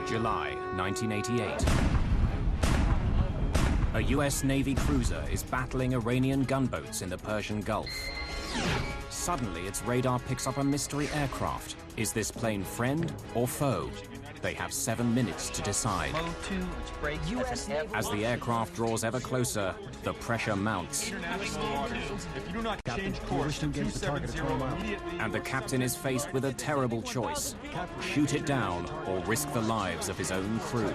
July 1988. A US Navy cruiser is battling Iranian gunboats in the Persian Gulf. Suddenly, its radar picks up a mystery aircraft. Is this plane friend or foe? They have 7 minutes to decide. As the aircraft draws ever closer, the pressure mounts. And the captain is faced with a terrible choice: shoot it down or risk the lives of his own crew.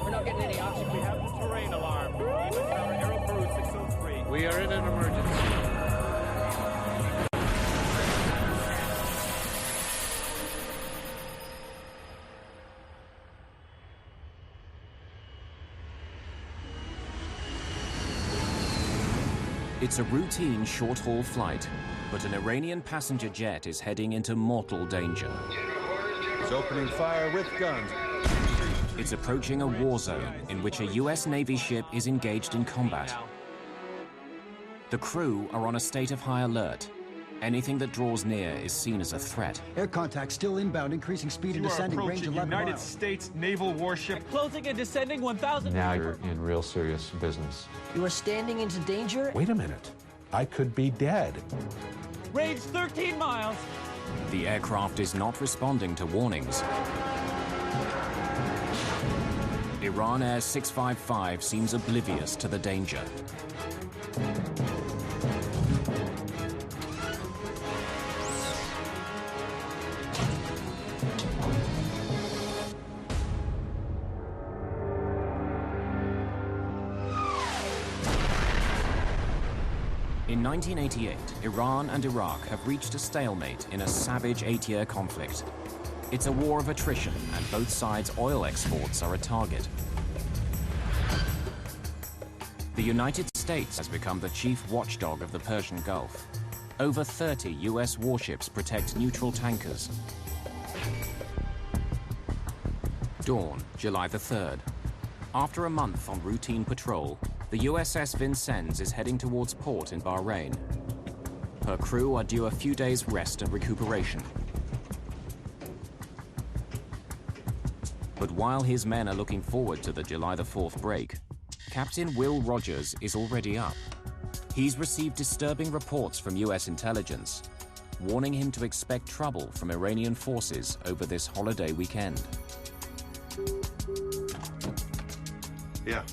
We're not getting any oxygen. We have the terrain alarm. Aero Peru 603. We are in an emergency. It's a routine short-haul flight, but an Iranian passenger jet is heading into mortal danger. It's opening fire with guns. It's approaching a war zone in which a US Navy ship is engaged in combat. The crew are on a state of high alert. Anything that draws near is seen as a threat. Air contact still inbound, increasing speed and descending range 11 United miles. States naval warship. Closing and descending 1,000. Now you're in real serious business. You are standing into danger? Wait a minute. I could be dead. Range 13 miles. The aircraft is not responding to warnings. Iran Air 655 seems oblivious to the danger. In 1988, Iran and Iraq have reached a stalemate in a savage 8-year conflict. It's a war of attrition, and both sides' oil exports are a target. The United States has become the chief watchdog of the Persian Gulf. Over 30 US warships protect neutral tankers. Dawn, July the 3rd. After a month on routine patrol, the USS Vincennes is heading towards port in Bahrain. Her crew are due a few days' rest and recuperation. But while his men are looking forward to the July the 4th break, Captain Will Rogers is already up. He's received disturbing reports from US intelligence, warning him to expect trouble from Iranian forces over this holiday weekend. Yeah.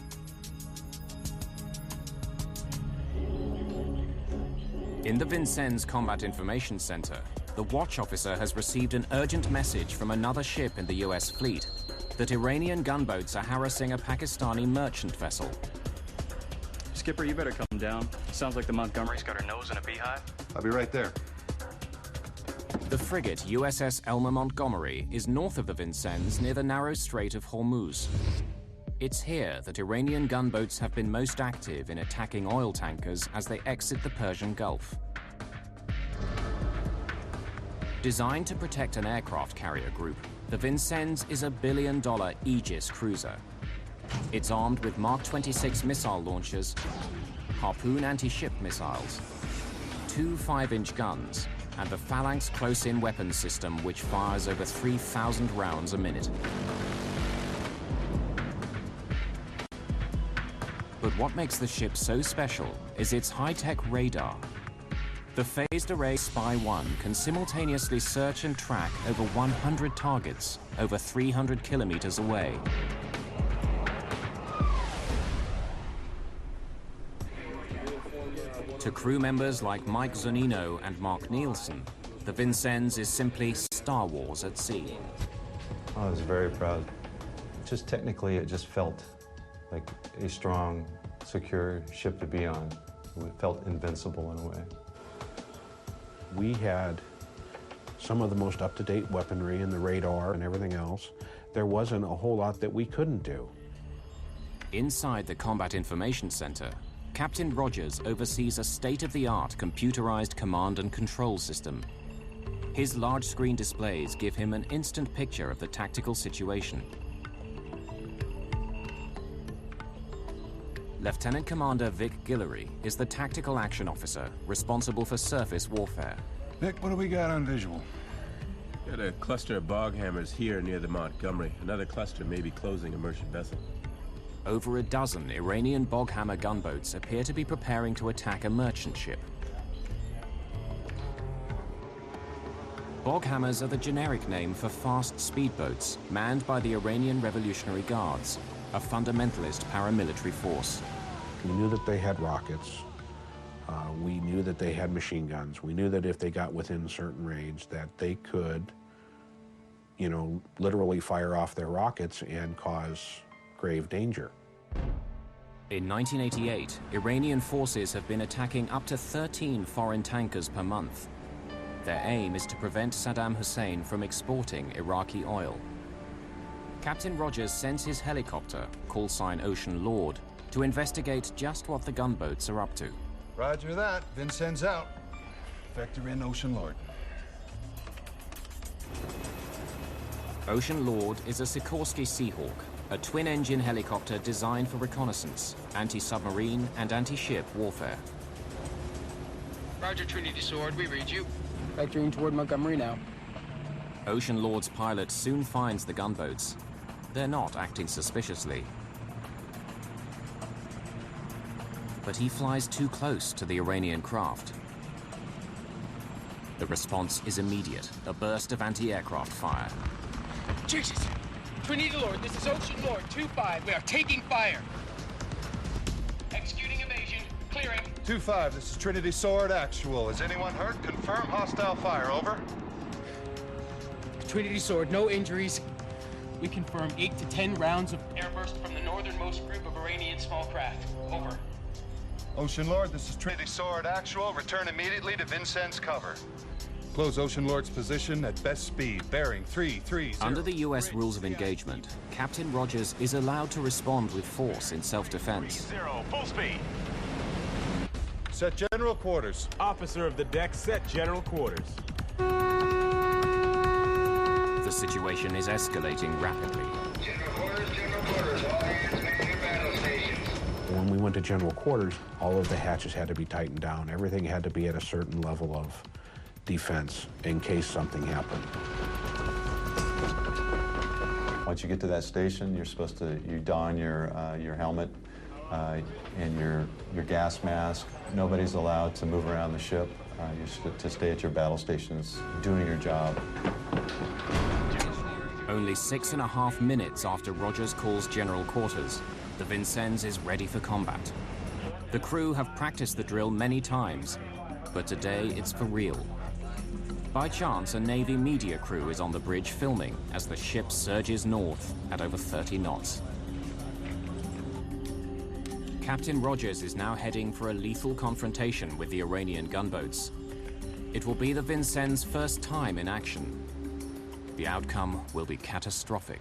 In the Vincennes Combat Information Center, the watch officer has received an urgent message from another ship in the US fleet that Iranian gunboats are harassing a Pakistani merchant vessel. Skipper, you better come down. Sounds like the Montgomery's got her nose in a beehive. I'll be right there. The frigate USS Elmer Montgomery is north of the Vincennes near the narrow Strait of Hormuz. It's here that Iranian gunboats have been most active in attacking oil tankers as they exit the Persian Gulf. Designed to protect an aircraft carrier group, the Vincennes is a billion-dollar Aegis cruiser. It's armed with Mark 26 missile launchers, Harpoon anti-ship missiles, 2 5-inch guns, and the Phalanx close-in weapons system, which fires over 3,000 rounds a minute. But what makes the ship so special is its high-tech radar. The phased array Spy-1 can simultaneously search and track over 100 targets over 300 kilometers away. To crew members like Mike Zunino and Mark Nielsen, the Vincennes is simply Star Wars at sea. I was very proud. Just technically, it just felt like a strong, secure ship to be on. It felt invincible in a way. We had some of the most up-to-date weaponry and the radar and everything else. There wasn't a whole lot that we couldn't do. Inside the Combat Information Center, Captain Rogers oversees a state-of-the-art computerized command and control system. His large-screen displays give him an instant picture of the tactical situation. Lieutenant Commander Vic Guillory is the tactical action officer responsible for surface warfare. Vic, what do we got on visual? Got a cluster of bog hammers here near the Montgomery. Another cluster may be closing a merchant vessel. Over a dozen Iranian bog hammer gunboats appear to be preparing to attack a merchant ship. Bog hammers are the generic name for fast speedboats manned by the Iranian Revolutionary Guards, a fundamentalist paramilitary force. We knew that they had rockets. We knew that they had machine guns. We knew that if they got within certain range that they could, you know, literally fire off their rockets and cause grave danger. In 1988, Iranian forces have been attacking up to 13 foreign tankers per month. Their aim is to prevent Saddam Hussein from exporting Iraqi oil. Captain Rogers sends his helicopter, call sign Ocean Lord, to investigate just what the gunboats are up to. Roger that. Vincennes out. Vector in, Ocean Lord. Ocean Lord is a Sikorsky Seahawk, a twin-engine helicopter designed for reconnaissance, anti-submarine and anti-ship warfare. Roger, Trinity Sword, we read you. Vectoring toward Montgomery now. Ocean Lord's pilot soon finds the gunboats. They're not acting suspiciously. But he flies too close to the Iranian craft. The response is immediate, a burst of anti-aircraft fire. Jesus! Trinity Lord, this is Ocean Lord, 2-5. We are taking fire. Executing evasion. Clearing. 2-5, this is Trinity Sword Actual. Is anyone hurt? Confirm hostile fire, over. Trinity Sword, no injuries. We confirm 8 to 10 rounds of airburst from the northernmost group of Iranian small craft. Over. Ocean Lord, this is Trinity Sword Actual. Return immediately to Vincennes cover. Close Ocean Lord's position at best speed, bearing 330. Under the U.S. rules of engagement, Captain Rogers is allowed to respond with force in self-defense. 30, full speed. Set general quarters. Officer of the deck, set general quarters. The situation is escalating rapidly. General quarters, all hands man battle stations. When we went to general quarters, all of the hatches had to be tightened down. Everything had to be at a certain level of defense in case something happened. Once you get to that station, you're supposed to, you don your helmet and your gas mask. Nobody's allowed to move around the ship. You're to stay at your battle stations doing your job. Only 6.5 minutes after Rogers calls general quarters, the Vincennes is ready for combat. The crew have practiced the drill many times, but today it's for real. By chance, a Navy media crew is on the bridge filming as the ship surges north at over 30 knots. Captain Rogers is now heading for a lethal confrontation with the Iranian gunboats. It will be the Vincennes' first time in action. The outcome will be catastrophic.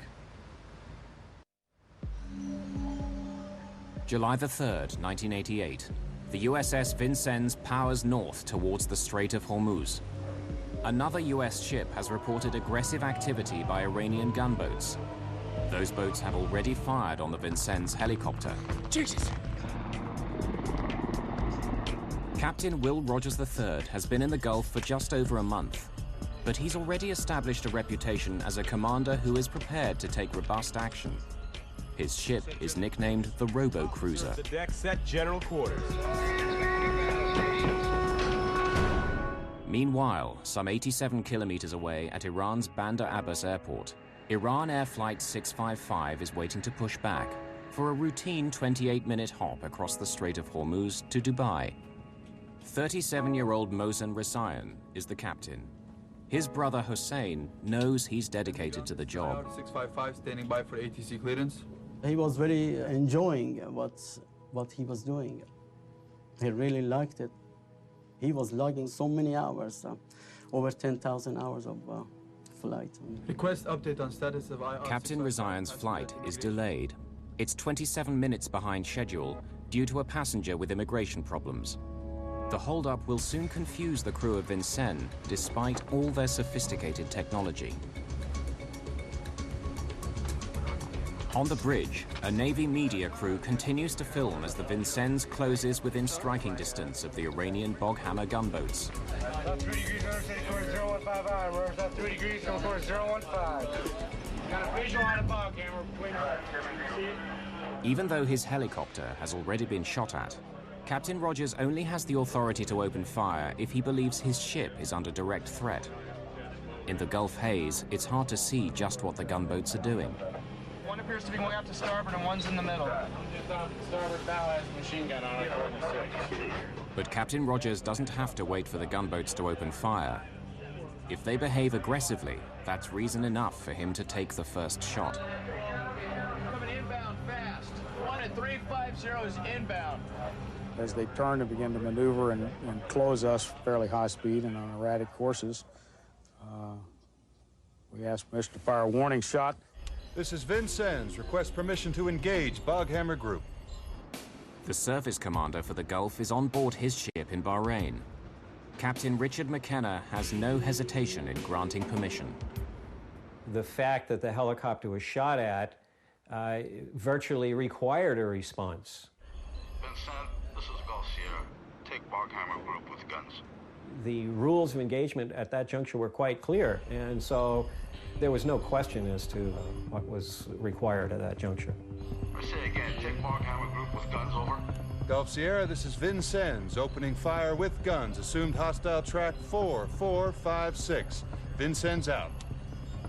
July the 3rd, 1988. The USS Vincennes powers north towards the Strait of Hormuz. Another US ship has reported aggressive activity by Iranian gunboats. Those boats have already fired on the Vincennes helicopter. Jesus! Captain Will Rogers III has been in the Gulf for just over a month, but he's already established a reputation as a commander who is prepared to take robust action. His ship is nicknamed the Robo-Cruiser. The deck, set general quarters. Meanwhile, some 87 kilometers away at Iran's Bandar Abbas airport, Iran Air Flight 655 is waiting to push back for a routine 28-minute hop across the Strait of Hormuz to Dubai. 37-year-old Mohsen Rasayan is the captain. His brother Hussein knows he's dedicated to the job. 655 standing by for ATC clearance. He was very enjoying what he was doing. He really liked it. He was logging so many hours, over 10,000 hours of flight. Request update on status of IR. Captain Rasayan's flight is delayed. It's 27 minutes behind schedule due to a passenger with immigration problems. The holdup will soon confuse the crew of Vincennes, despite all their sophisticated technology. On the bridge, a Navy media crew continues to film as the Vincennes closes within striking distance of the Iranian Boghammer gunboats. About 3 degrees, course 015 iron. We're about 3 degrees, course 015. Got a visual on a Boghammer. See it? Even though his helicopter has already been shot at, Captain Rogers only has the authority to open fire if he believes his ship is under direct threat. In the Gulf haze, it's hard to see just what the gunboats are doing. One appears to be going up to starboard and one's in the middle. Just on the starboard bow has a machine gun on it. But Captain Rogers doesn't have to wait for the gunboats to open fire. If they behave aggressively, that's reason enough for him to take the first shot. Coming inbound fast. 1 at 350 is inbound. As they turn and begin to maneuver and close us fairly high speed and on erratic courses, we asked permission to fire a warning shot. This is Vincennes. Request permission to engage Boghammer Group. The service commander for the Gulf is on board his ship in Bahrain. Captain Richard McKenna has no hesitation in granting permission. The fact that the helicopter was shot at virtually required a response. Vincent, this is Gulf Sierra. Take Boghammer Group with guns. The rules of engagement at that juncture were quite clear, and so there was no question as to what was required at that juncture. I say again, take Boghammer Group with guns, over. Gulf Sierra, this is Vincennes. Opening fire with guns. Assumed hostile track 4456. Vincennes out.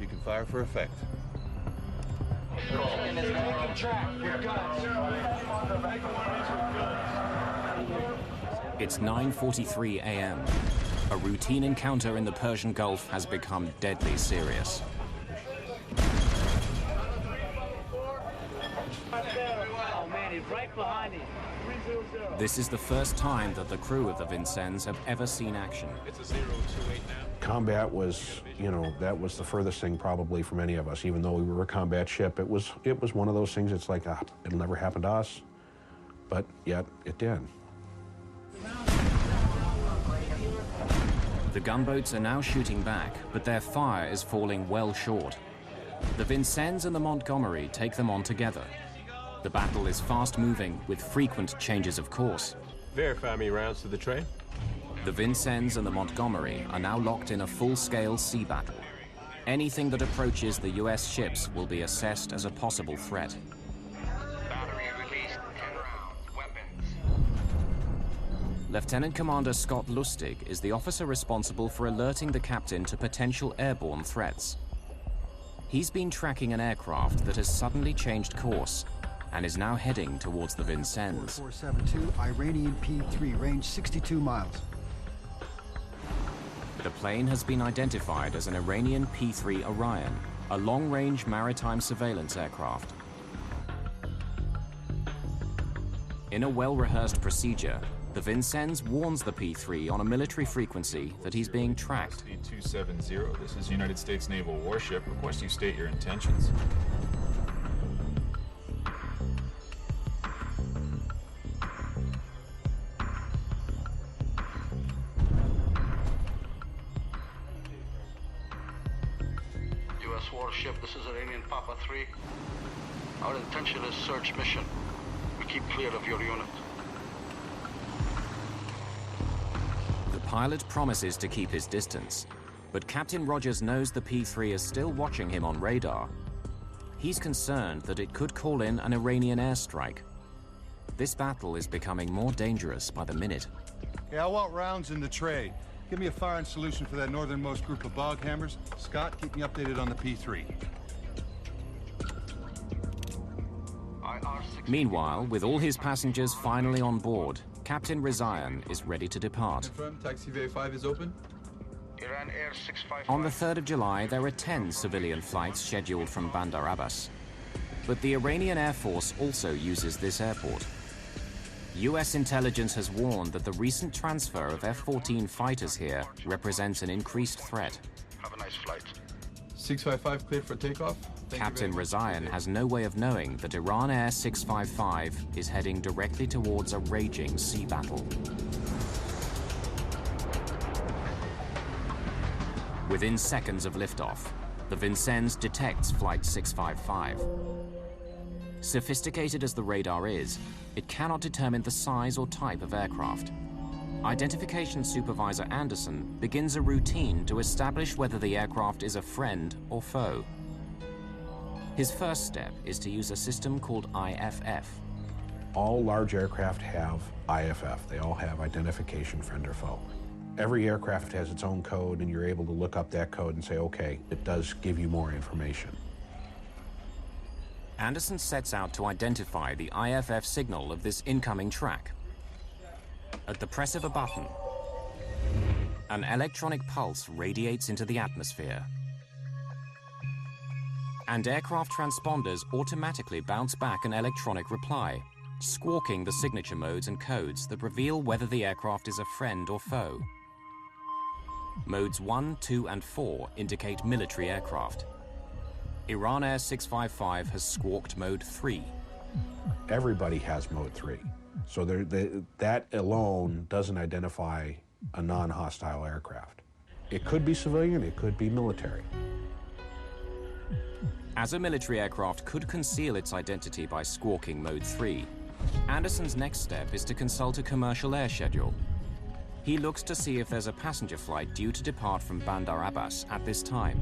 You can fire for effect. It's 9:43 a.m. A routine encounter in the Persian Gulf has become deadly serious. Oh man, he's right behind him. 300. This is the first time that the crew of the Vincennes have ever seen action. It's a 028 now. Combat was, you know, that was the furthest thing probably from any of us. Even though we were a combat ship, it was one of those things. It's like, it'll never happen to us, but yet it did. The gunboats are now shooting back, but their fire is falling well short. The Vincennes and the Montgomery take them on together. The battle is fast-moving, with frequent changes of course. Verify me rounds to the tray. The Vincennes and the Montgomery are now locked in a full-scale sea battle. Anything that approaches the U.S. ships will be assessed as a possible threat. Battery released, 10 rounds, weapons. Lieutenant Commander Scott Lustig is the officer responsible for alerting the captain to potential airborne threats. He's been tracking an aircraft that has suddenly changed course and is now heading towards the Vincennes. 4472, Iranian P3, range 62 miles. The plane has been identified as an Iranian P3 Orion, a long-range maritime surveillance aircraft. In a well-rehearsed procedure, the Vincennes warns the P3 on a military frequency that he's being tracked. Speed 270, this is United States Naval warship. Request you state your intentions. U.S. warship, this is Iranian Papa 3. Our intention is search mission. We keep clear of your unit. The pilot promises to keep his distance, but Captain Rogers knows the P3 is still watching him on radar. He's concerned that it could call in an Iranian airstrike. This battle is becoming more dangerous by the minute. Okay, I want rounds in the tray. Give me a firing solution for that northernmost group of Boghammers. Scott, keep me updated on the P3. Meanwhile, with all his passengers finally on board, Captain Rizayan is ready to depart. Confirm, taxiway 5 is open. Iran Air 655. On the 3rd of July, there are 10 civilian flights scheduled from Bandar Abbas. But the Iranian Air Force also uses this airport. US intelligence has warned that the recent transfer of F-14 fighters here represents an increased threat. Have a nice flight. 655 cleared for takeoff. Captain Rizayan has no way of knowing that Iran Air 655 is heading directly towards a raging sea battle. Within seconds of liftoff, the Vincennes detects Flight 655. Sophisticated as the radar is, it cannot determine the size or type of aircraft. Identification Supervisor Anderson begins a routine to establish whether the aircraft is a friend or foe. His first step is to use a system called IFF. All large aircraft have IFF. They all have identification friend or foe. Every aircraft has its own code, and you're able to look up that code and say, okay, it does give you more information. Anderson sets out to identify the IFF signal of this incoming track. At the press of a button, an electronic pulse radiates into the atmosphere. And aircraft transponders automatically bounce back an electronic reply, squawking the signature modes and codes that reveal whether the aircraft is a friend or foe. Modes 1, 2, and 4 indicate military aircraft. Iran Air 655 has squawked Mode 3. Everybody has Mode 3. So that alone doesn't identify a non-hostile aircraft. It could be civilian, it could be military. As a military aircraft could conceal its identity by squawking Mode 3, Anderson's next step is to consult a commercial air schedule. He looks to see if there's a passenger flight due to depart from Bandar Abbas at this time.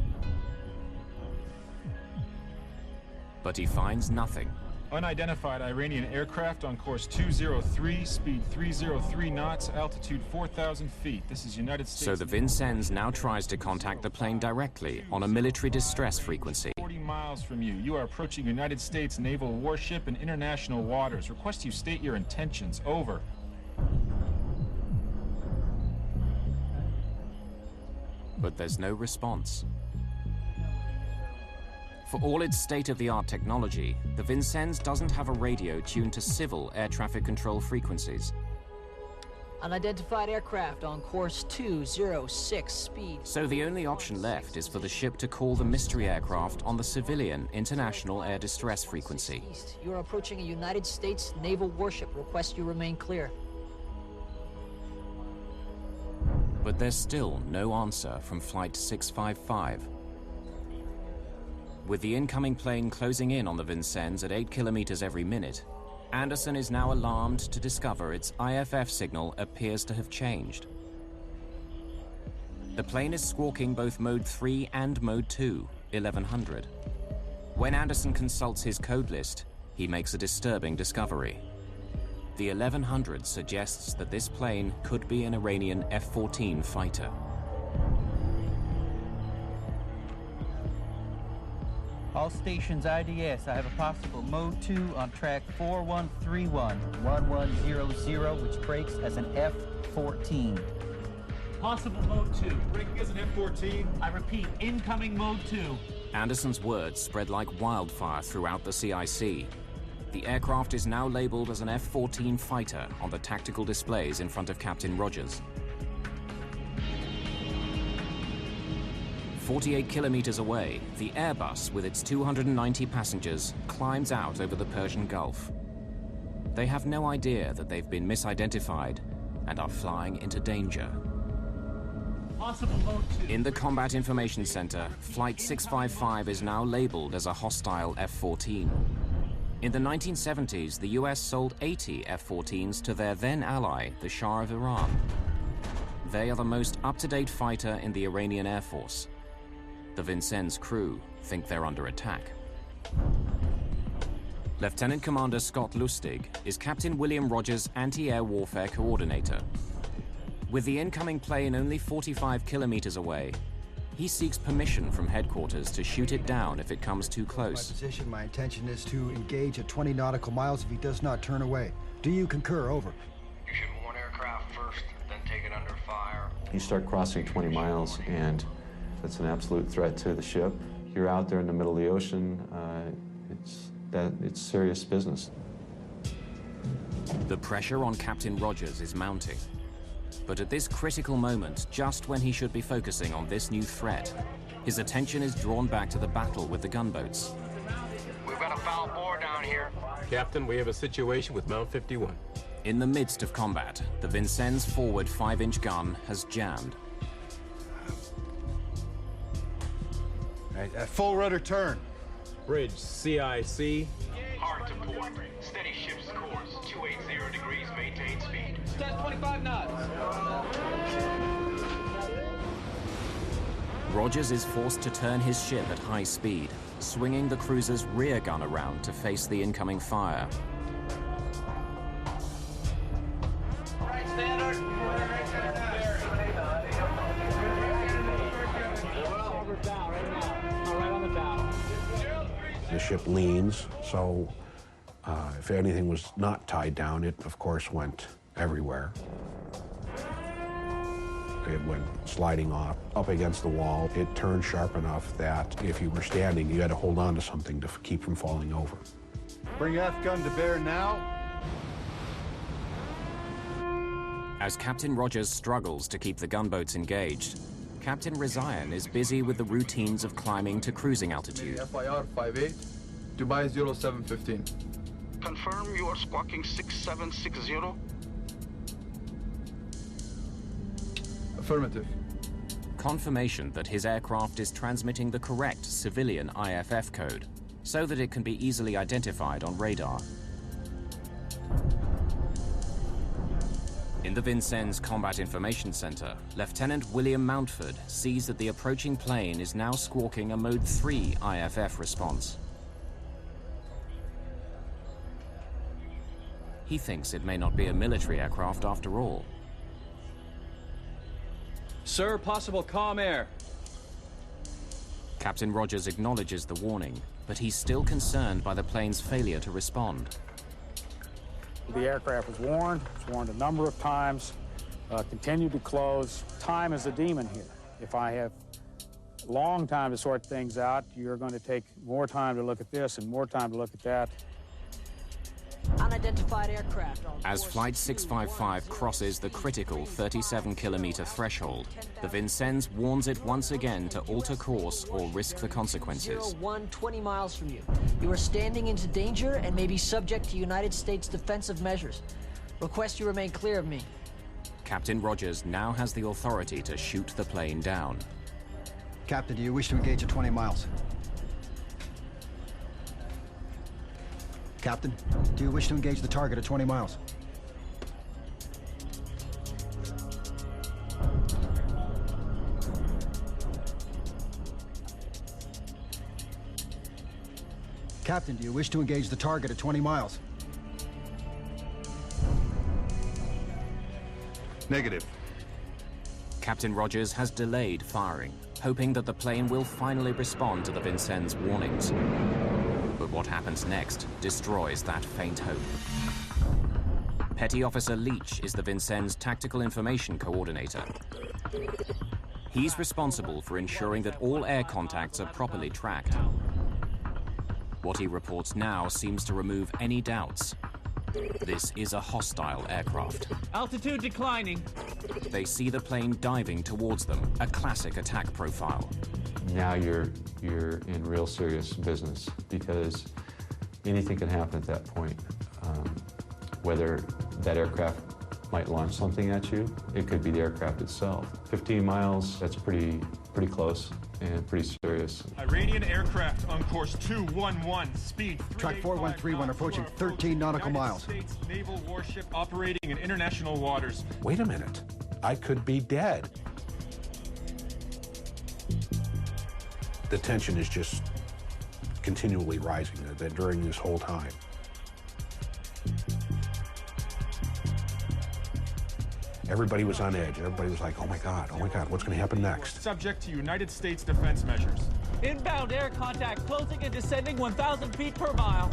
But he finds nothing. Unidentified Iranian aircraft on course 203, speed 303 knots, altitude 4,000 feet. This is United States. So the Vincennes now tries to contact the plane directly on a military distress frequency. 40 miles from you. You are approaching United States naval warship in international waters. Request you state your intentions. Over. But there's no response. For all its state-of-the-art technology, the Vincennes doesn't have a radio tuned to civil air traffic control frequencies. Unidentified aircraft on course 206, speed. So the only option left is for the ship to call the mystery aircraft on the civilian international air distress frequency. You are approaching a United States naval warship. Request you remain clear. But there's still no answer from Flight 655. With the incoming plane closing in on the Vincennes at 8 kilometers every minute, Anderson is now alarmed to discover its IFF signal appears to have changed. The plane is squawking both Mode 3 and Mode 2, 1100. When Anderson consults his code list, he makes a disturbing discovery. The 1100 suggests that this plane could be an Iranian F-14 fighter. All stations IDS, I have a possible Mode 2 on track 4131, 1100, which breaks as an F-14. Possible Mode 2. Breaking as an F-14. I repeat, incoming Mode 2. Anderson's words spread like wildfire throughout the CIC. The aircraft is now labeled as an F-14 fighter on the tactical displays in front of Captain Rogers. 48 kilometers away, the Airbus with its 290 passengers climbs out over the Persian Gulf. They have no idea that they've been misidentified and are flying into danger. Possible Mode 2. In the Combat Information Center, Flight 655 is now labeled as a hostile F-14. In the 1970s, the US sold 80 F-14s to their then ally, the Shah of Iran. They are the most up-to-date fighter in the Iranian Air Force. The Vincennes crew think they're under attack. Lieutenant Commander Scott Lustig is Captain William Rogers' anti-air warfare coordinator. With the incoming plane only 45 kilometers away, he seeks permission from headquarters to shoot it down if it comes too close. My position, my intention is to engage at 20 nautical miles if he does not turn away. Do you concur? Over. You should warn aircraft first, then take it under fire. You start crossing 20 miles, and that's an absolute threat to the ship. You're out there in the middle of the ocean. It's serious business. The pressure on Captain Rogers is mounting. But at this critical moment, just when he should be focusing on this new threat, his attention is drawn back to the battle with the gunboats. We've got a foul bore down here. Captain, we have a situation with Mount 51. In the midst of combat, the Vincennes' forward 5-inch gun has jammed. At full rudder turn. Bridge, CIC. Hard Report to port. Steady ship's course. 280 degrees. Maintain speed. Stand 25 knots. Rogers is forced to turn his ship at high speed, swinging the cruiser's rear gun around to face the incoming fire. Right, standard. The ship leans, so if anything was not tied down, it of course went everywhere. It went sliding off, up against the wall. It turned sharp enough that if you were standing, you had to hold on to something to keep from falling over. Bring aft gun to bear now. As Captain Rogers struggles to keep the gunboats engaged, Captain Rizayan is busy with the routines of climbing to cruising altitude. FIR 58, Dubai 0715. Confirm you are squawking 6760. Affirmative. Confirmation that his aircraft is transmitting the correct civilian IFF code, so that it can be easily identified on radar. In the Vincennes Combat Information Center, Lieutenant William Mountford sees that the approaching plane is now squawking a Mode 3 IFF response. He thinks it may not be a military aircraft after all. Sir, possible calm air. Captain Rogers acknowledges the warning, but he's still concerned by the plane's failure to respond. The aircraft was warned a number of times, continued to close. Time is a demon here. If I have a long time to sort things out, you're going to take more time to look at this and more time to look at that. Unidentified aircraft on As Flight 655 crosses the critical 37-kilometer threshold, the Vincennes warns it once again to alter course or risk the consequences. 01, 20 miles from you. You are standing into danger and may be subject to United States defensive measures. Request you remain clear of me. Captain Rogers now has the authority to shoot the plane down. Captain, do you wish to engage at 20 miles? Captain, do you wish to engage the target at 20 miles? Captain, do you wish to engage the target at 20 miles? Negative. Captain Rogers has delayed firing, hoping that the plane will finally respond to the Vincennes' warnings. But what happens next destroys that faint hope. Petty Officer Leach is the Vincennes' tactical information coordinator. He's responsible for ensuring that all air contacts are properly tracked. What he reports now seems to remove any doubts. This is a hostile aircraft. Altitude declining. They see the plane diving towards them, a classic attack profile. Now you're in real serious business, because anything can happen at that point. Whether that aircraft might launch something at you, it could be the aircraft itself. 15 miles, that's pretty close and pretty serious. Iranian aircraft on course 211, speed 385 Track 4131 approaching 13 nautical miles. United States naval warship operating in international waters. Wait a minute, I could be dead. The tension is just continually rising during this whole time. Everybody was on edge. Everybody was like, oh my God, what's going to happen next? Subject to United States defense measures. Inbound air contact closing and descending 1,000 feet per mile.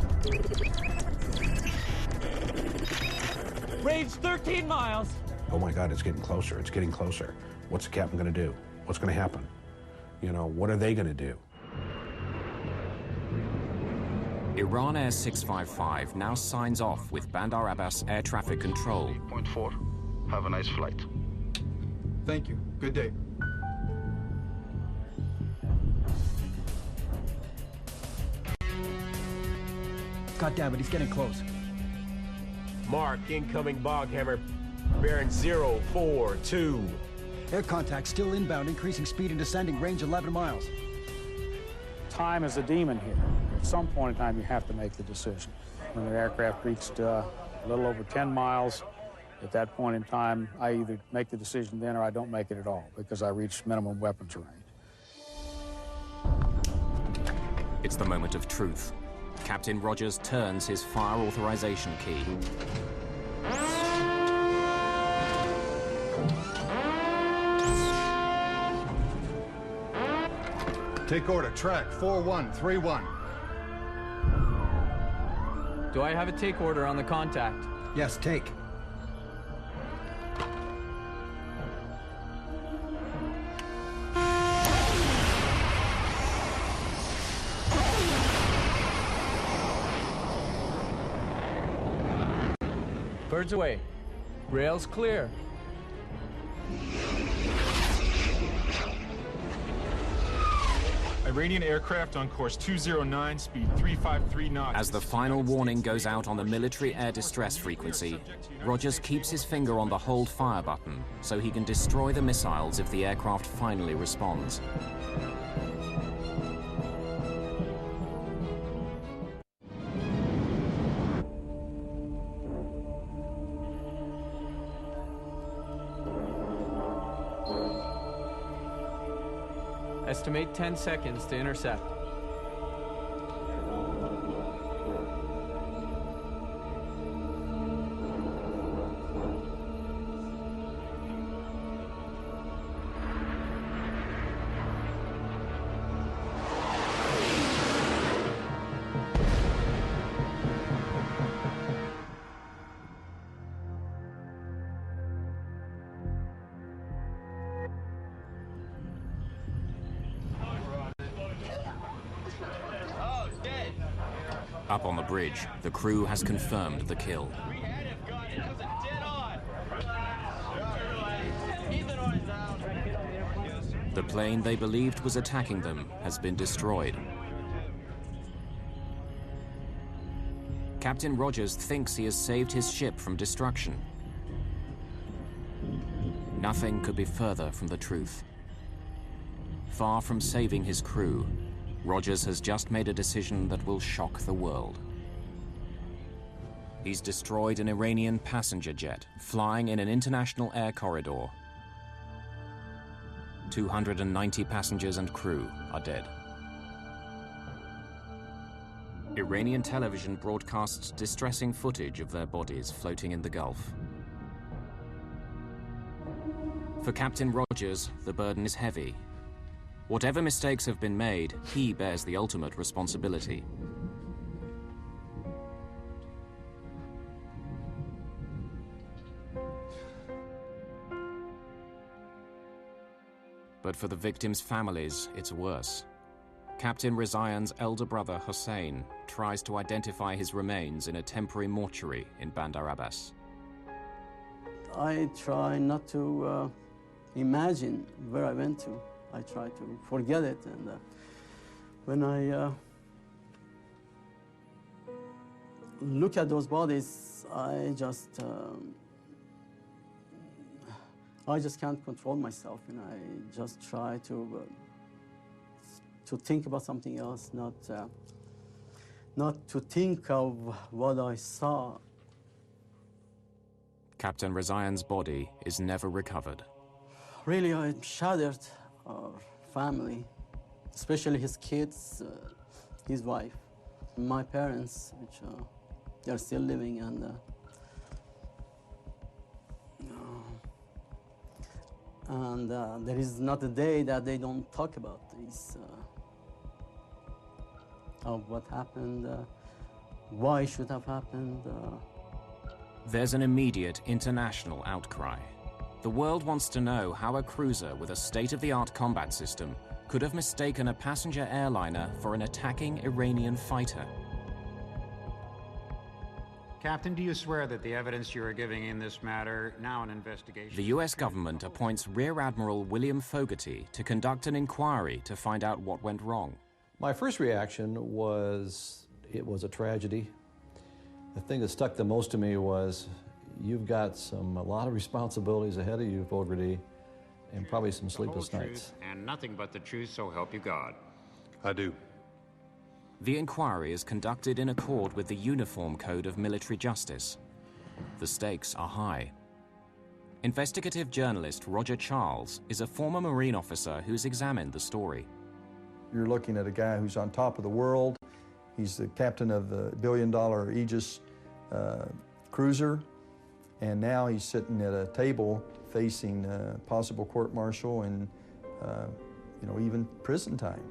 Range 13 miles. Oh my God, it's getting closer. It's getting closer. What's the captain going to do? What's going to happen? You know, what are they going to do? Iran Air 655 now signs off with Bandar Abbas Air Traffic Control. 8.4. Have a nice flight. Thank you. Good day. God damn it, he's getting close. Mark, incoming bog hammer. Bearing 042. Air contact still inbound, increasing speed and descending, range 11 miles. Time is a demon here. At some point in time, you have to make the decision. When the aircraft reached a little over 10 miles, at that point in time, I either make the decision then or I don't make it at all because I reached minimum weapons range. It's the moment of truth. Captain Rogers turns his fire authorization key. Take order, track 4131. Do I have a take order on the contact? Yes, take. Birds away. Rails clear. Iranian aircraft on course 209, speed 353 knots. As the final warning goes out on the military air distress frequency, Rogers keeps his finger on the hold fire button so he can destroy the missiles if the aircraft finally responds. Estimate 10 seconds to intercept. Up on the bridge, the crew has confirmed the kill. The plane they believed was attacking them has been destroyed. Captain Rogers thinks he has saved his ship from destruction. Nothing could be further from the truth. Far from saving his crew, Rogers has just made a decision that will shock the world. He's destroyed an Iranian passenger jet flying in an international air corridor. 290 passengers and crew are dead. Iranian television broadcasts distressing footage of their bodies floating in the Gulf. For Captain Rogers, the burden is heavy. Whatever mistakes have been made, he bears the ultimate responsibility. But for the victims' families, it's worse. Captain Rizayan's elder brother, Hussein, tries to identify his remains in a temporary mortuary in Bandar Abbas. I try not to imagine where I went to. I try to forget it, and when I look at those bodies, I just can't control myself, and I just try to think about something else, not to think of what I saw. Captain Rizayan's body is never recovered. Really, I'm shattered. Our family, especially his kids, his wife, my parents, which they're still living, and there is not a day that they don't talk about this, of what happened, why it should have happened. There's an immediate international outcry. The world wants to know how a cruiser with a state-of-the-art combat system could have mistaken a passenger airliner for an attacking Iranian fighter. Captain, do you swear that the evidence you are giving in this matter, now an investigation... The US government appoints Rear Admiral William Fogarty to conduct an inquiry to find out what went wrong. My first reaction was, it was a tragedy. The thing that stuck the most to me was, you've got a lot of responsibilities ahead of you, Fogarty, and probably some sleepless nights. And nothing but the truth, so help you God. I do. The inquiry is conducted in accord with the Uniform Code of Military Justice. The stakes are high. Investigative journalist Roger Charles is a former Marine officer who's examined the story. You're looking at a guy who's on top of the world. He's the captain of the billion-dollar Aegis cruiser, and now he's sitting at a table facing possible court-martial and, even prison time.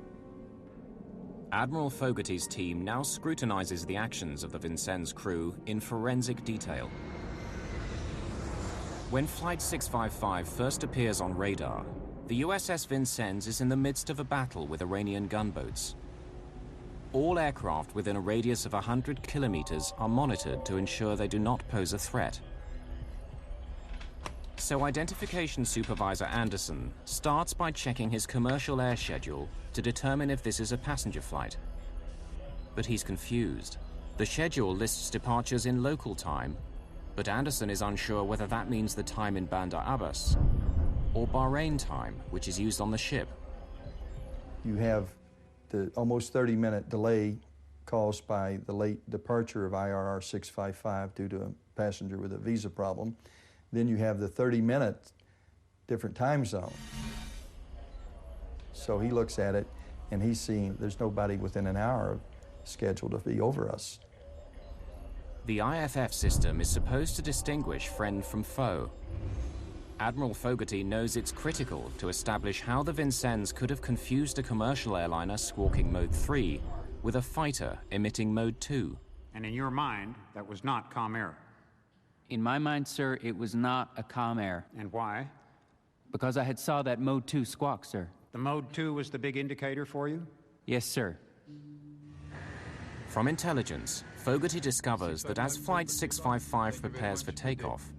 Admiral Fogarty's team now scrutinizes the actions of the Vincennes crew in forensic detail. When Flight 655 first appears on radar, the USS Vincennes is in the midst of a battle with Iranian gunboats. All aircraft within a radius of 100 kilometers are monitored to ensure they do not pose a threat. So Identification Supervisor Anderson starts by checking his commercial air schedule to determine if this is a passenger flight. But he's confused. The schedule lists departures in local time, but Anderson is unsure whether that means the time in Bandar Abbas or Bahrain time, which is used on the ship. You have the almost 30-minute delay caused by the late departure of IRR 655 due to a passenger with a visa problem. Then you have the 30-minute different time zone. So he looks at it and he's seeing there's nobody within an hour scheduled to be over us. The IFF system is supposed to distinguish friend from foe. Admiral Fogarty knows it's critical to establish how the Vincennes could have confused a commercial airliner squawking Mode 3 with a fighter emitting Mode 2. And in your mind, that was not Comair. In my mind, sir, it was not a Comair. And why? Because I had saw that Mode 2 squawk, sir. The Mode 2 was the big indicator for you? Yes, sir. From intelligence, Fogarty discovers that as Flight 655 prepares for takeoff,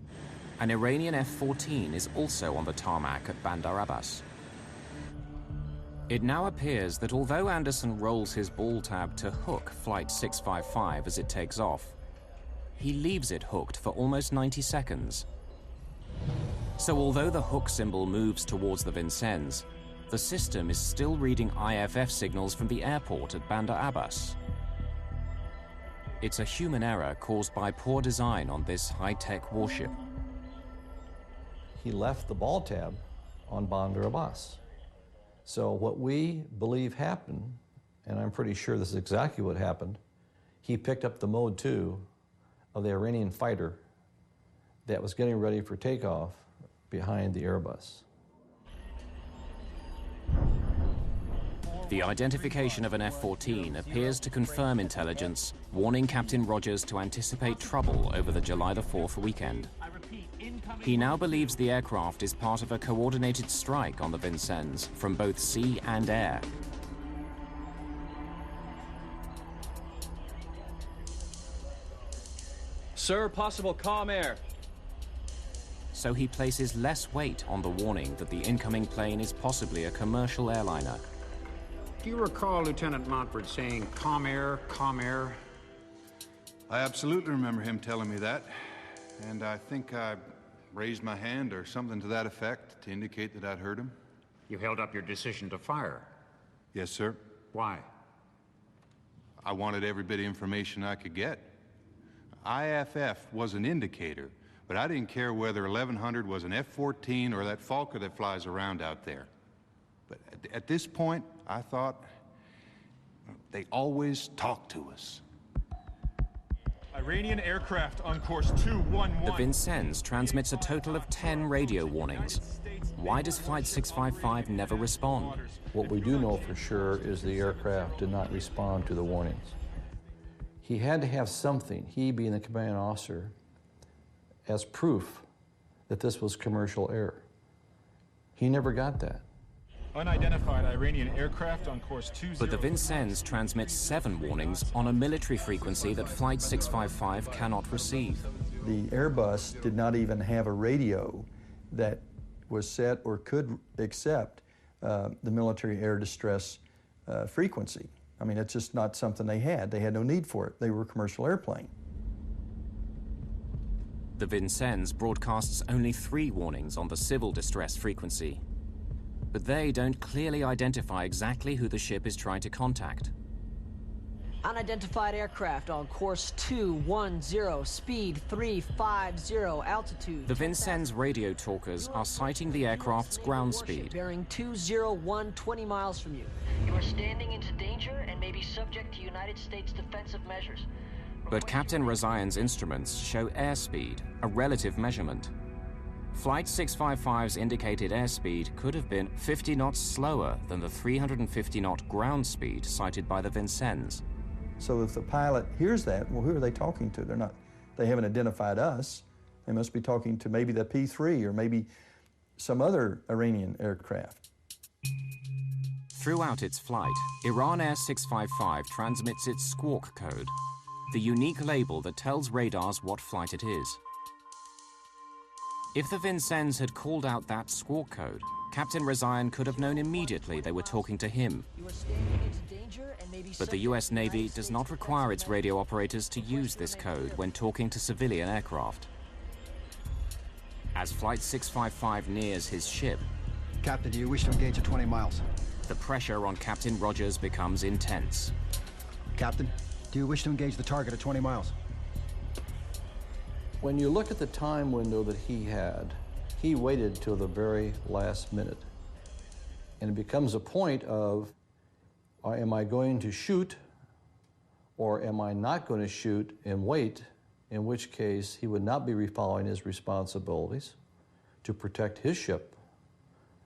an Iranian F-14 is also on the tarmac at Bandar Abbas. It now appears that although Anderson rolls his ball tab to hook Flight 655 as it takes off, he leaves it hooked for almost 90 seconds. So although the hook symbol moves towards the Vincennes, the system is still reading IFF signals from the airport at Bandar Abbas. It's a human error caused by poor design on this high-tech warship. He left the ball tab on Bandar Abbas. So what we believe happened, and I'm pretty sure this is exactly what happened, he picked up the Mode 2 of the Iranian fighter that was getting ready for takeoff behind the Airbus. The identification of an F-14 appears to confirm intelligence, warning Captain Rogers to anticipate trouble over the July the 4th weekend. He now believes the aircraft is part of a coordinated strike on the Vincennes from both sea and air. Sir, possible Comair. So he places less weight on the warning that the incoming plane is possibly a commercial airliner. Do you recall Lieutenant Montford saying Comair, Comair? I absolutely remember him telling me that, and I think I raised my hand or something to that effect to indicate that I'd heard him. You held up your decision to fire. Yes, sir. Why? I wanted every bit of information I could get. IFF was an indicator, but I didn't care whether 1100 was an F-14 or that Falker that flies around out there. But at this point, I thought they always talk to us. Iranian aircraft on course 211. The Vincennes transmits a total of 10 radio warnings. Why does Flight 655 never respond? What we do know for sure is the aircraft did not respond to the warnings. He had to have something, he being the commanding officer, as proof that this was commercial air. He never got that. Unidentified Iranian aircraft on course 20. But the Vincennes transmits 7 warnings on a military frequency that Flight 655 cannot receive. The Airbus did not even have a radio that was set or could accept the military air distress frequency. I mean, it's just not something they had. They had no need for it. They were a commercial airplane. The Vincennes broadcasts only 3 warnings on the civil distress frequency. But they don't clearly identify exactly who the ship is trying to contact. Unidentified aircraft on course 210, speed 350, altitude. The Vincennes radio talkers are citing the aircraft's ground speed. Bearing 201, 20 miles from you. You are standing into danger and may be subject to United States defensive measures. But Captain Razayan's instruments show airspeed, a relative measurement. Flight 655's indicated airspeed could have been 50 knots slower than the 350-knot ground speed cited by the Vincennes. So if the pilot hears that, well, who are they talking to? They haven't identified us. They must be talking to maybe the P-3 or maybe some other Iranian aircraft. Throughout its flight, Iran Air 655 transmits its squawk code, the unique label that tells radars what flight it is. If the Vincennes had called out that squawk code, Captain Razayan could have known immediately they were talking to him. But the US Navy does not require its radio operators to use this code when talking to civilian aircraft. As Flight 655 nears his ship, Captain, do you wish to engage at 20 miles? The pressure on Captain Rogers becomes intense. Captain, do you wish to engage the target at 20 miles? When you look at the time window that he had, he waited till the very last minute. And it becomes a point of, am I going to shoot or am I not going to shoot and wait, in which case he would not be following his responsibilities to protect his ship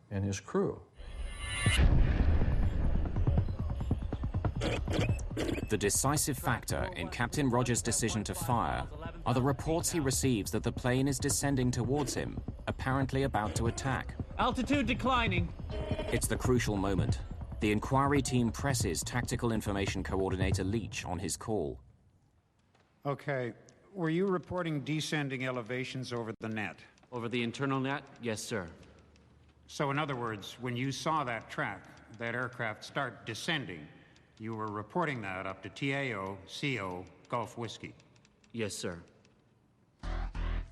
and his crew. The decisive factor in Captain Rogers' decision to fire are the reports he receives that the plane is descending towards him, apparently about to attack. Altitude declining. It's the crucial moment. The inquiry team presses Tactical Information Coordinator Leach on his call. Okay. Were you reporting descending elevations over the net? Over the internal net? Yes, sir. So in other words, when you saw that track, that aircraft start descending, you were reporting that up to TAO, CO, Gulf Whiskey? Yes, sir.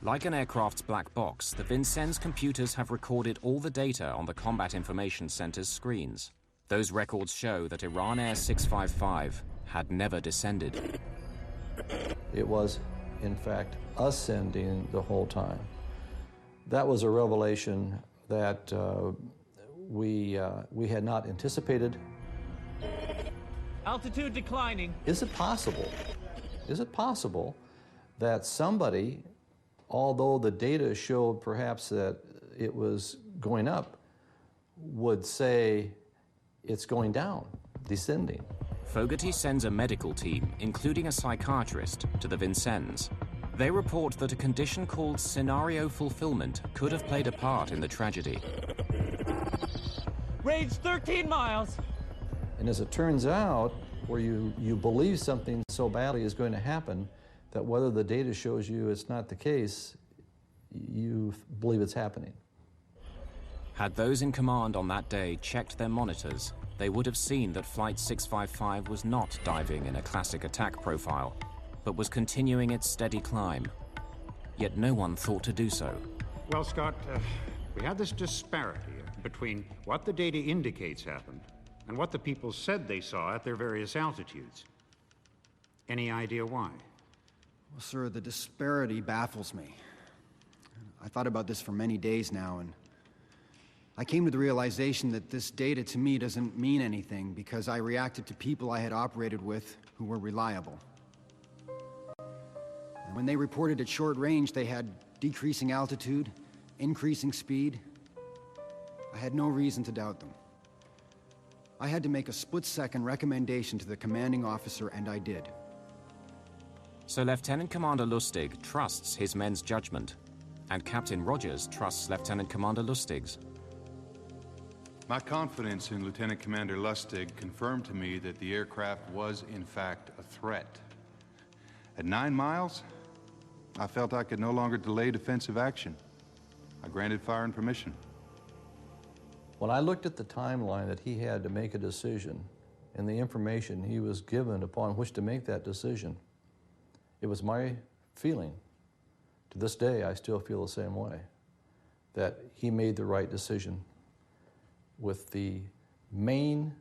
Like an aircraft's black box, the Vincennes computers have recorded all the data on the Combat Information Center's screens. Those records show that Iran Air 655 had never descended. It was, in fact, ascending the whole time. That was a revelation that we had not anticipated. Altitude declining. Is it possible that somebody, although the data showed perhaps that it was going up, would say it's going down, descending? Fogarty sends a medical team, including a psychiatrist, to the Vincennes. They report that a condition called scenario fulfillment could have played a part in the tragedy. Range 13 miles. And as it turns out, where you believe something so badly is going to happen, that whether the data shows you it's not the case, you believe it's happening. Had those in command on that day checked their monitors, they would have seen that Flight 655 was not diving in a classic attack profile, but was continuing its steady climb. Yet no one thought to do so. Well, Scott, we had this disparity between what the data indicates happened and what the people said they saw at their various altitudes. Any idea why? Well, sir, the disparity baffles me. I thought about this for many days now, and I came to the realization that this data to me doesn't mean anything because I reacted to people I had operated with who were reliable. And when they reported at short range, they had decreasing altitude, increasing speed. I had no reason to doubt them. I had to make a split-second recommendation to the commanding officer, and I did. So Lieutenant Commander Lustig trusts his men's judgment, and Captain Rogers trusts Lieutenant Commander Lustig's. My confidence in Lieutenant Commander Lustig confirmed to me that the aircraft was, in fact, a threat. At 9 miles, I felt I could no longer delay defensive action. I granted fire and permission. When I looked at the timeline that he had to make a decision and the information he was given upon which to make that decision, it was my feeling, to this day I still feel the same way, that he made the right decision with the main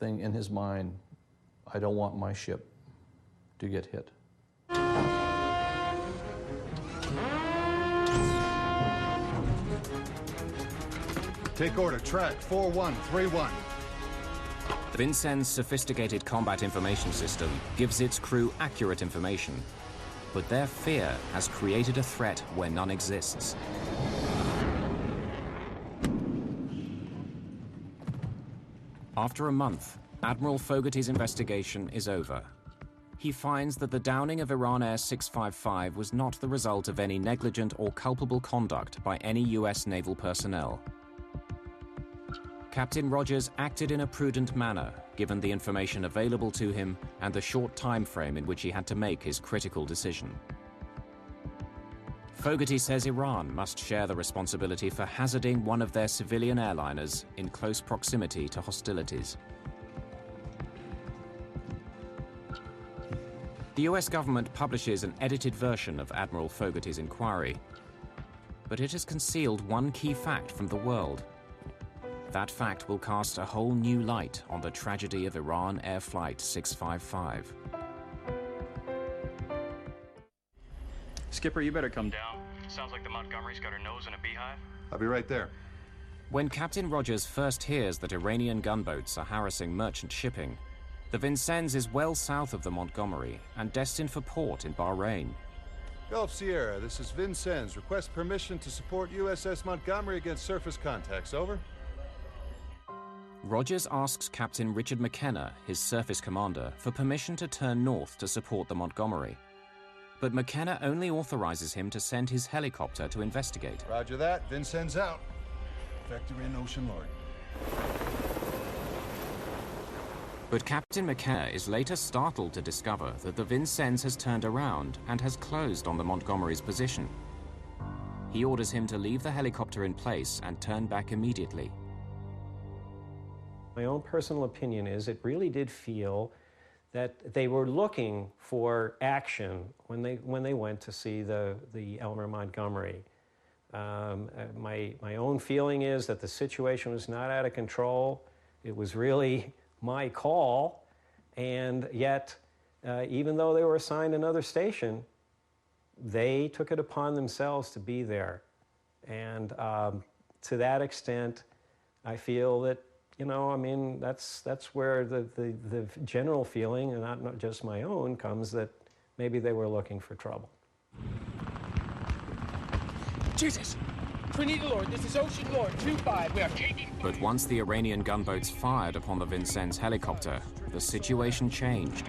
thing in his mind I don't want my ship to get hit. Take order, track 4131. The Vincennes' sophisticated combat information system gives its crew accurate information, but their fear has created a threat where none exists. After a month, Admiral Fogarty's investigation is over. He finds that the downing of Iran Air 655 was not the result of any negligent or culpable conduct by any US naval personnel. Captain Rogers acted in a prudent manner, given the information available to him and the short time frame in which he had to make his critical decision. Fogarty says Iran must share the responsibility for hazarding one of their civilian airliners in close proximity to hostilities. The US government publishes an edited version of Admiral Fogarty's inquiry, but it has concealed one key fact from the world. That fact will cast a whole new light on the tragedy of Iran Air Flight 655. Skipper, you better come down. Sounds like the Montgomery's got her nose in a beehive. I'll be right there. When Captain Rogers first hears that Iranian gunboats are harassing merchant shipping, the Vincennes is well south of the Montgomery and destined for port in Bahrain. Gulf Sierra, this is Vincennes. Request permission to support USS Montgomery against surface contacts. Over. Rogers asks Captain Richard McKenna, his surface commander, for permission to turn north to support the Montgomery. But McKenna only authorizes him to send his helicopter to investigate. Roger that. Vincennes out. Vector in, Ocean Lord. But Captain McKenna is later startled to discover that the Vincennes has turned around and has closed on the Montgomery's position. He orders him to leave the helicopter in place and turn back immediately. My own personal opinion is it really did feel that they were looking for action when they went to see the Elmer Montgomery. My own feeling is that the situation was not out of control. It was really my call, and yet, even though they were assigned another station, they took it upon themselves to be there. And to that extent, I feel that, you know, I mean, that's where the general feeling, and not just my own, comes that maybe they were looking for trouble. Jesus! Trinity Lord, this is Ocean Lord 2-5. We are taking... But once the Iranian gunboats fired upon the Vincennes helicopter, the situation changed.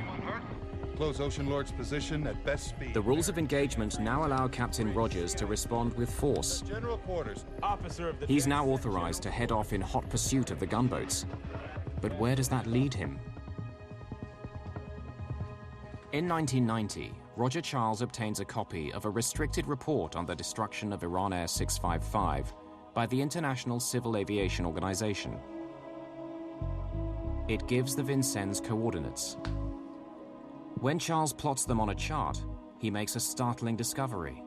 Close Ocean Lord's position at best speed. The rules of engagement now allow Captain Rogers to respond with force. General quarters. Officer of the... He's now authorized to head off in hot pursuit of the gunboats. But where does that lead him? In 1990, Roger Charles obtains a copy of a restricted report on the destruction of Iran Air 655 by the International Civil Aviation Organization. It gives the Vincennes coordinates. When Charles plots them on a chart, he makes a startling discovery.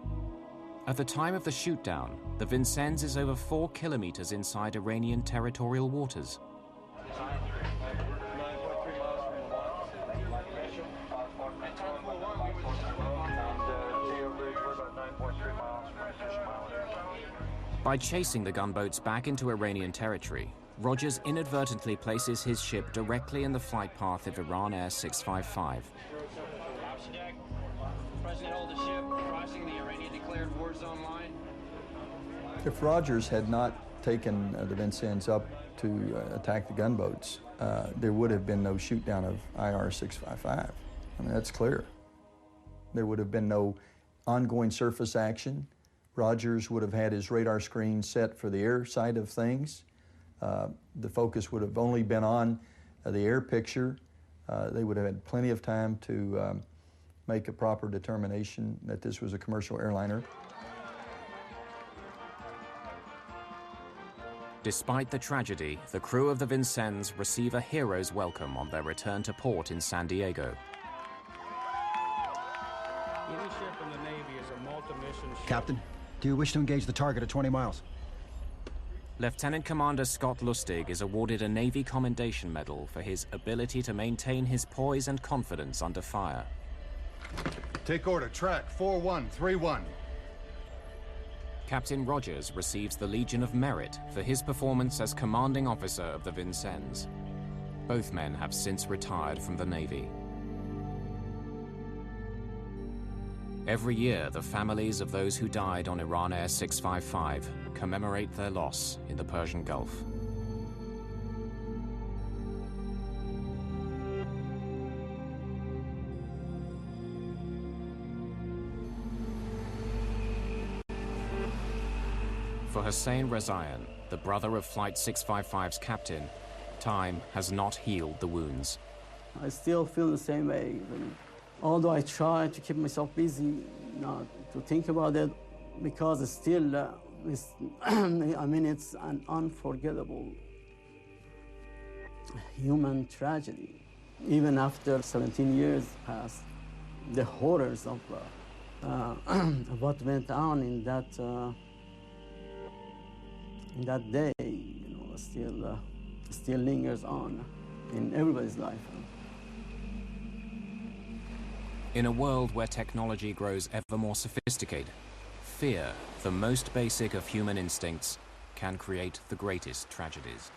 At the time of the shootdown, the Vincennes is over 4 kilometers inside Iranian territorial waters. By chasing the gunboats back into Iranian territory, Rogers inadvertently places his ship directly in the flight path of Iran Air 655. If Rogers had not taken the Vincennes up to attack the gunboats, there would have been no shoot down of IR 655. I mean, that's clear. There would have been no ongoing surface action. Rogers would have had his radar screen set for the air side of things. The focus would have only been on the air picture. They would have had plenty of time to make a proper determination that this was a commercial airliner. Despite the tragedy, the crew of the Vincennes receive a hero's welcome on their return to port in San Diego. Any ship in the Navy is a multi-mission ship. Captain, do you wish to engage the target at 20 miles? Lieutenant Commander Scott Lustig is awarded a Navy Commendation Medal for his ability to maintain his poise and confidence under fire. Take order, track 4131. Captain Rogers receives the Legion of Merit for his performance as commanding officer of the Vincennes. Both men have since retired from the Navy. Every year, the families of those who died on Iran Air 655 commemorate their loss in the Persian Gulf. For Hussein Rezaian, the brother of Flight 655's captain, time has not healed the wounds. I still feel the same way. Although I try to keep myself busy, not to think about it, because it's still, I mean, it's an unforgettable human tragedy. Even after 17 years passed, the horrors of what went on in that day, you know, still lingers on in everybody's life. In a world where technology grows ever more sophisticated, fear, the most basic of human instincts, can create the greatest tragedies.